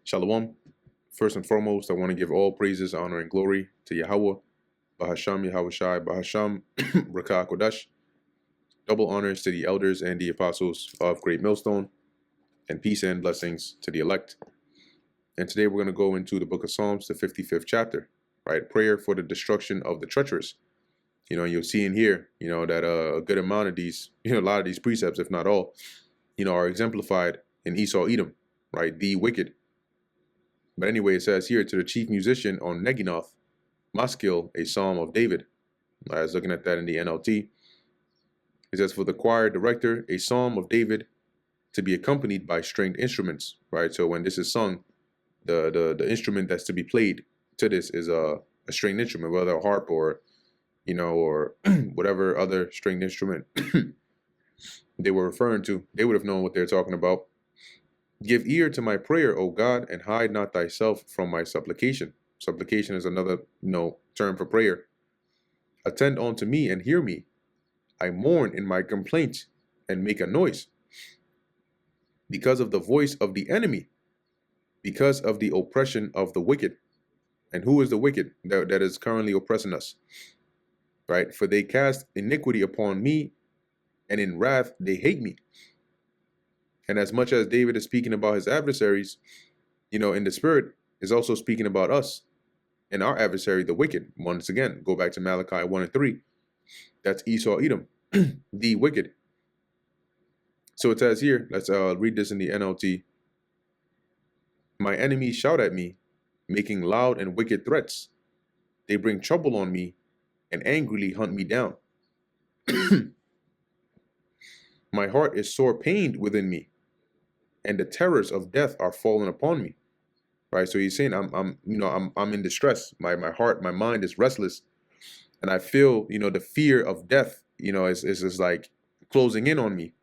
Shalom. First and foremost, I want to give all praises, honor, and glory to Yahweh, Bahasham Yahweh Shai, Bahasham Rakah Kodash. Double honors to the elders and the apostles of Great Millstone, and peace and blessings to the elect. And today we're going to go into the book of Psalms, the 55th chapter, right? Prayer for the destruction of the treacherous. You'll see in here, that a good amount of these, a lot of these precepts, if not all, are exemplified in Esau Edom, right? The wicked. But anyway, it says here, to the chief musician on Neginoth, Maskil, a psalm of David. I was looking at that in the NLT. It says, for the choir director, a psalm of David to be accompanied by stringed instruments, right? So when this is sung, the instrument that's to be played to this is a stringed instrument, whether a harp or, or whatever other stringed instrument they were referring to. They would have known what they're talking about. Give ear to my prayer, O God, and hide not thyself from my supplication. Supplication is another, term for prayer. Attend unto me and hear me. I mourn in my complaint and make a noise. Because of the voice of the enemy, because of the oppression of the wicked. And who is the wicked that is currently oppressing us? Right? For they cast iniquity upon me, and in wrath they hate me. And as much as David is speaking about his adversaries, in the spirit, is also speaking about us and our adversary, the wicked. Once again, go back to Malachi 1 and 3. That's Esau Edom, the wicked. So it says here, let's read this in the NLT. My enemies shout at me, making loud and wicked threats. They bring trouble on me and angrily hunt me down. My heart is sore pained within me, and the terrors of death are fallen upon me. Right, so he's saying, I'm in distress. My heart, my mind is restless, and I feel, the fear of death, is like closing in on me.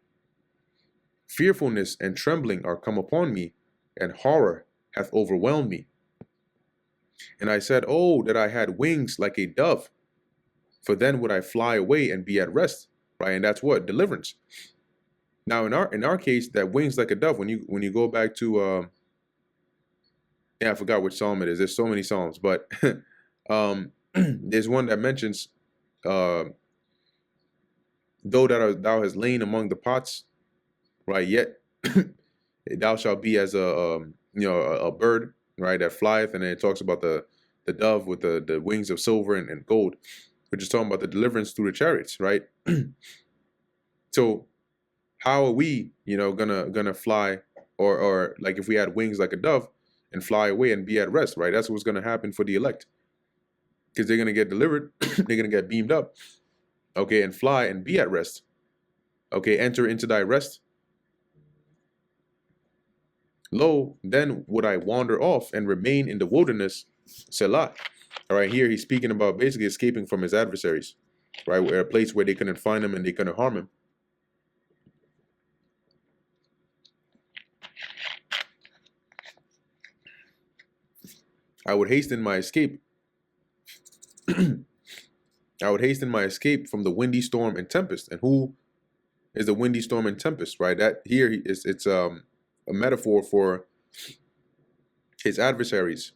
Fearfulness and trembling are come upon me, and horror hath overwhelmed me. And I said, oh, that I had wings like a dove, for then would I fly away and be at rest. Right, and that's what? Deliverance. Now, in our case, that wings like a dove. When you go back to I forgot which psalm it is. There's so many psalms, but there's one that mentions, though that thou hast lain among the pots, right? Yet thou shalt be as a bird, right, that flieth, and then it talks about the dove with the wings of silver and gold, which is talking about the deliverance through the chariots, right? So how are we, gonna fly, or like if we had wings like a dove and fly away and be at rest, right? That's what's gonna happen for the elect, because they're gonna get delivered, they're gonna get beamed up, okay, and fly and be at rest, okay. Enter into thy rest. Lo, then would I wander off and remain in the wilderness, Selah. All right, here he's speaking about basically escaping from his adversaries, right? Where a place where they couldn't find him and they couldn't harm him. I would hasten my escape. I would hasten my escape from the windy storm and tempest. And who is the windy storm and tempest, right? That here it's a metaphor for his adversaries,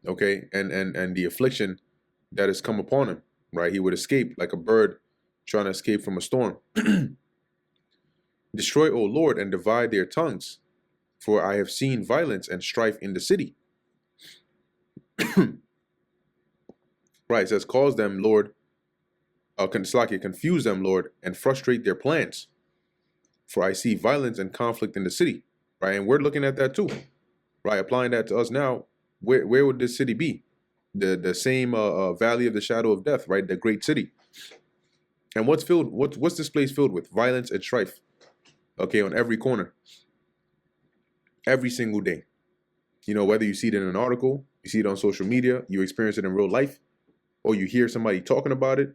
okay, and the affliction that has come upon him, right? He would escape like a bird trying to escape from a storm. Destroy, O Lord, and divide their tongues, for I have seen violence and strife in the city. Right, it says, cause them, Lord, confuse them, Lord, and frustrate their plans. For I see violence and conflict in the city, right? And we're looking at that too, right? Applying that to us now, where would this city be? The same valley of the shadow of death, right? The great city. And what's this place filled with? Violence and strife, okay, on every corner, every single day. Whether you see it in an article, you see it on social media, you experience it in real life, or you hear somebody talking about it,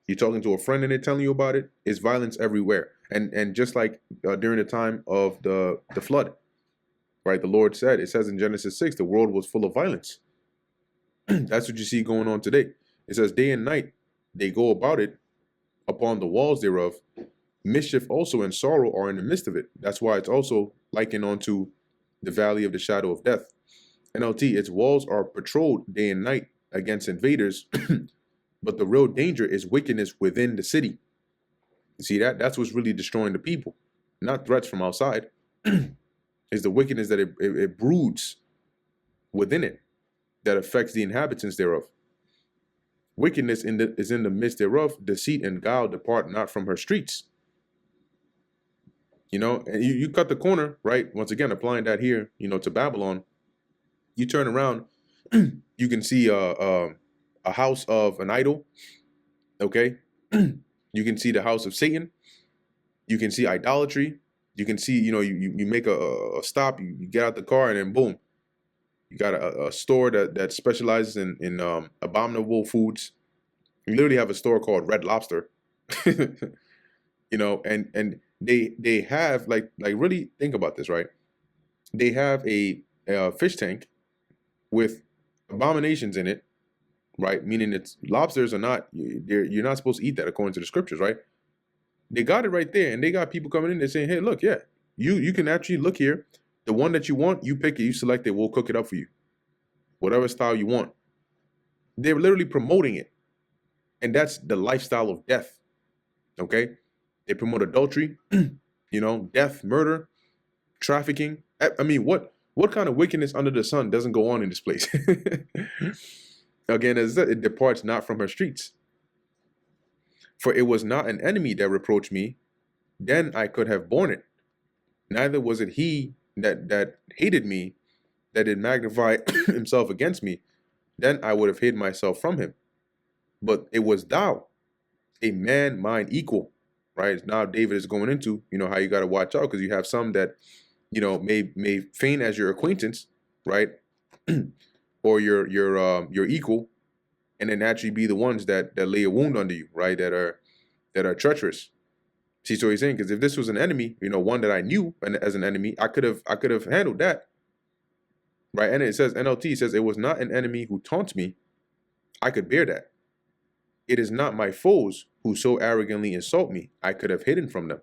you're talking to a friend and they're telling you about it, it's violence everywhere. And just like during the time of the flood, right? The Lord said, it says in Genesis 6, the world was full of violence. That's what you see going on today. It says day and night, they go about it upon the walls thereof. Mischief also and sorrow are in the midst of it. That's why it's also likened onto the valley of the shadow of death. NLT, its walls are patrolled day and night against invaders, but the real danger is wickedness within the city. You see that? That's what's really destroying the people, not threats from outside. Is the wickedness that it broods within it that affects the inhabitants thereof. Wickedness is in the midst thereof. Deceit and guile depart not from her streets. You know, and you cut the corner, right? Once again, applying that here, you know, to Babylon. You turn around, you can see a house of an idol. Okay, you can see the house of Satan. You can see idolatry. You can see, you know, you make a stop. You get out the car, and then boom, you got a store that specializes in abominable foods. You literally have a store called Red Lobster. You know, and they have like really think about this, right? They have a fish tank with abominations in it, right? Meaning it's lobsters are not, you're not supposed to eat that according to the scriptures, right? They got it right there, and they got people coming in there saying, hey, look, yeah, you can actually look here. The one that you want, you pick it, you select it, we'll cook it up for you. Whatever style you want. They're literally promoting it. And that's the lifestyle of death. Okay? They promote adultery, you know, death, murder, trafficking. I mean, what kind of wickedness under the sun doesn't go on in this place? Again, as I said, it departs not from her streets. For it was not an enemy that reproached me, then I could have borne it. Neither was it he that hated me, that did magnify himself against me, then I would have hid myself from him. But it was thou, a man mine equal, right? Now David is going into, you know, how you got to watch out, because you have some that, you know, may feign as your acquaintance, right? Or your equal, and then actually be the ones that lay a wound under you, right? That are treacherous. See, so he's saying, because if this was an enemy, you know, one that I knew as an enemy, I could have handled that, right? And it says, NLT says, it was not an enemy who taunts me, I could bear that. It is not my foes who so arrogantly insult me, I could have hidden from them.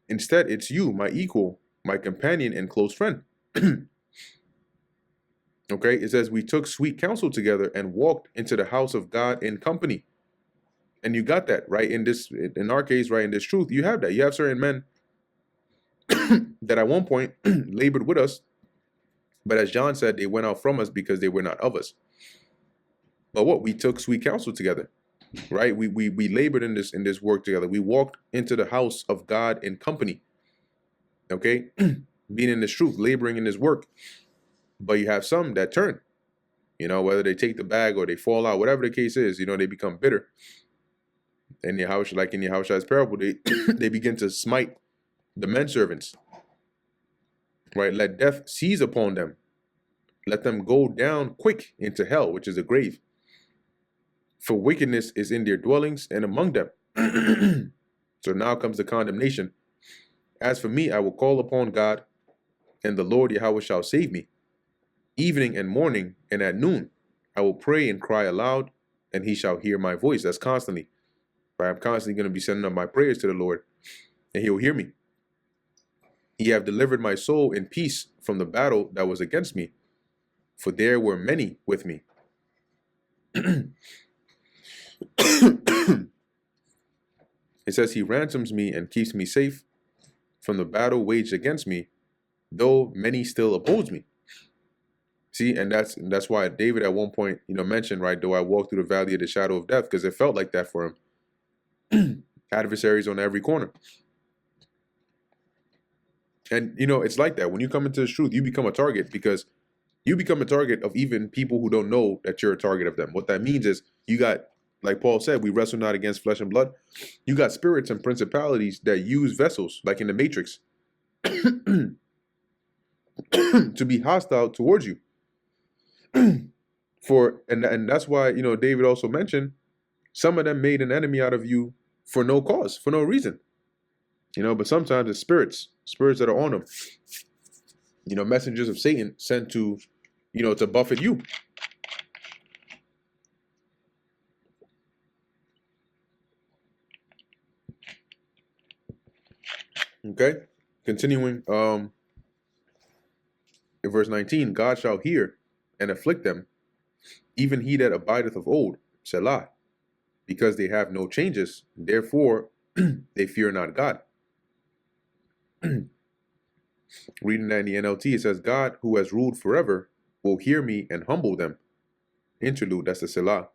Instead, it's you, my equal, my companion and close friend. Okay, it says, we took sweet counsel together and walked into the house of God in company. And you got that, right? In our case, right, in this truth, you have that. You have certain men that at one point labored with us, but as John said, they went out from us because they were not of us. But what? We took sweet counsel together, right? We labored in this work together. We walked into the house of God in company. Okay, being in this truth, laboring in this work. But you have some that turn, you know, whether they take the bag or they fall out, whatever the case is, you know, they become bitter. And like in Yahushua's parable, they they begin to smite the men servants. Right? Let death seize upon them. Let them go down quick into hell, which is a grave. For wickedness is in their dwellings and among them. So now comes the condemnation. As for me, I will call upon God, and the Lord Yahweh shall save me. Evening and morning and at noon, I will pray and cry aloud, and he shall hear my voice. That's constantly. Right? I'm constantly going to be sending up my prayers to the Lord, and he'll hear me. Ye have delivered my soul in peace from the battle that was against me, for there were many with me. It says, he ransoms me and keeps me safe from the battle waged against me, though many still oppose me. See, and that's why David at one point, you know, mentioned, right, though I walk through the valley of the shadow of death, because it felt like that for him. Adversaries on every corner. And, you know, it's like that. When you come into the truth, you become a target, because you become a target of even people who don't know that you're a target of them. What that means is you got, like Paul said, we wrestle not against flesh and blood. You got spirits and principalities that use vessels, like in the Matrix, to be hostile towards you. And that's why, you know, David also mentioned some of them made an enemy out of you for no cause, for no reason. You know, but sometimes it's spirits that are on them. You know, messengers of Satan sent to, you know, to buffet you. Okay, continuing. in verse 19, God shall hear and afflict them, even he that abideth of old, Selah, because they have no changes, therefore they fear not God. Reading that in the NLT, it says, God, who has ruled forever, will hear me and humble them. Interlude, that's the Selah.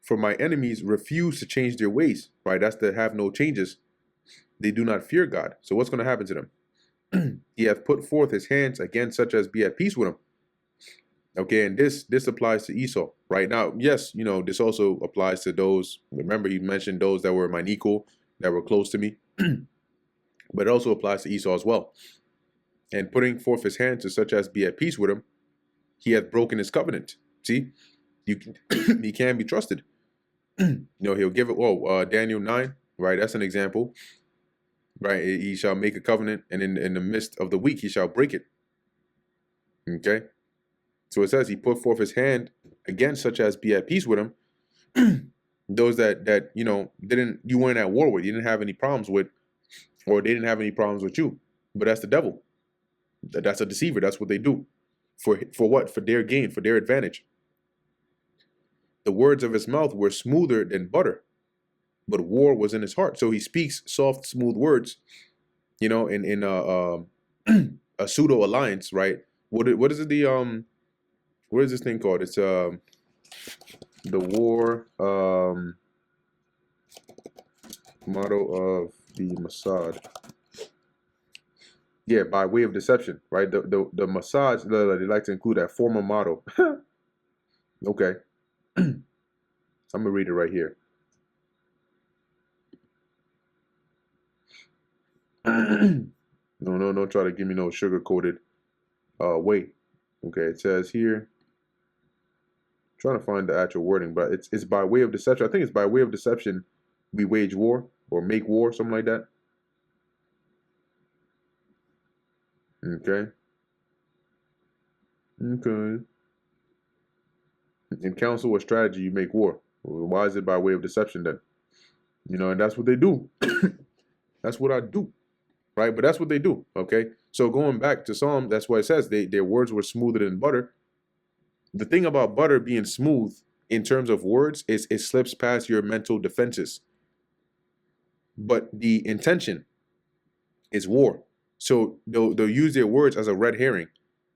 For my enemies refuse to change their ways, right? That's the have no changes. They do not fear God. So what's going to happen to them? He hath put forth his hands against such as be at peace with him. Okay, and this applies to Esau right now. Yes, this also applies to those. Remember, he mentioned those that were mine equal, that were close to me. But it also applies to Esau as well. And putting forth his hands to such as be at peace with him, he hath broken his covenant. See, he can't be trusted. He'll give it. Daniel 9, right? That's an example, right? He shall make a covenant, and in the midst of the week he shall break it. Okay, so it says he put forth his hand against such as be at peace with him. Those that you weren't at war with, you didn't have any problems with, or they didn't have any problems with you. But that's the devil. That's a deceiver. That's what they do. For what? For their gain, for their advantage. The words of his mouth were smoother than butter, but war was in his heart. So he speaks soft, smooth words, in a pseudo alliance, right? What is it? What is this thing called? It's the war motto of the Mossad. Yeah, by way of deception, right? The Mossad, they like to include that former motto. Okay. I'm gonna read it right here. No, don't try to give me no sugar-coated way. Okay, it says here, I'm trying to find the actual wording, but it's by way of deception. I think it's by way of deception we wage war or make war, something like that. Okay. In counsel or strategy, you make war. Why is it by way of deception then? And that's what they do. That's what I do, right? But that's what they do, okay? So going back to Psalm, that's why it says their words were smoother than butter. The thing about butter being smooth in terms of words is it slips past your mental defenses. But the intention is war. So they'll use their words as a red herring.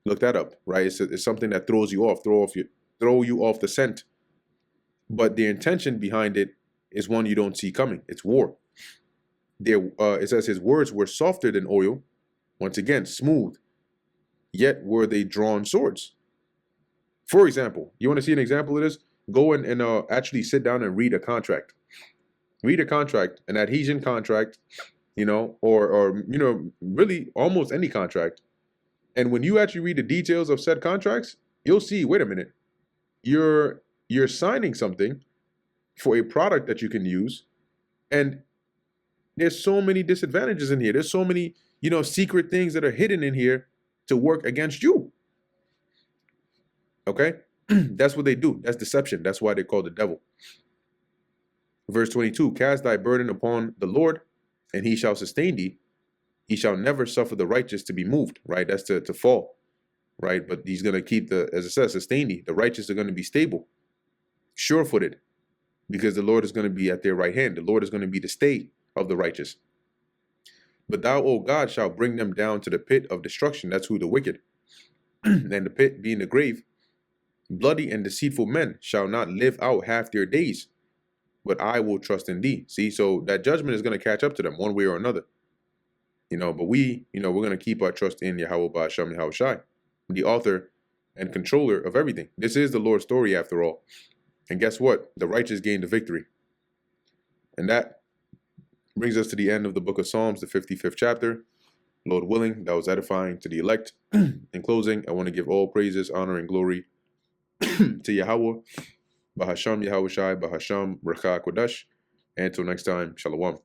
Look that up, right? It's something that throws you off, throw you off the scent. But the intention behind it is one you don't see coming. It's war. It says his words were softer than oil. Once again, smooth. Yet were they drawn swords. For example, you want to see an example of this? Go and actually sit down and read a contract. Read a contract, an adhesion contract, or really almost any contract. And when you actually read the details of said contracts, you'll see, wait a minute, you're signing something for a product that you can use, and there's so many disadvantages in here. There's so many, secret things that are hidden in here to work against you. Okay? That's what they do. That's deception. That's why they call the devil. Verse 22, cast thy burden upon the Lord, and he shall sustain thee. He shall never suffer the righteous to be moved, right? That's to fall, right? But he's going to keep as it says, sustain thee. The righteous are going to be stable, sure-footed, because the Lord is going to be at their right hand. The Lord is going to be the stay of the righteous. But thou, O God, shalt bring them down to the pit of destruction. That's who? The wicked. And the pit being the grave. Bloody and deceitful men shall not live out half their days, but I will trust in thee. See, so that judgment is going to catch up to them one way or another. But we're going to keep our trust in Yahweh Ba'asham Yahweh Shai, the author and controller of everything. This is the Lord's story after all. And guess what? The righteous gain the victory. And that brings us to the end of the book of Psalms, the 55th chapter. Lord willing, that was edifying to the elect. In closing, I want to give all praises, honor, and glory to Yahweh, Bahasham Yahweh Shai, Bahasham Rakah Kodash. And until next time, Shalom.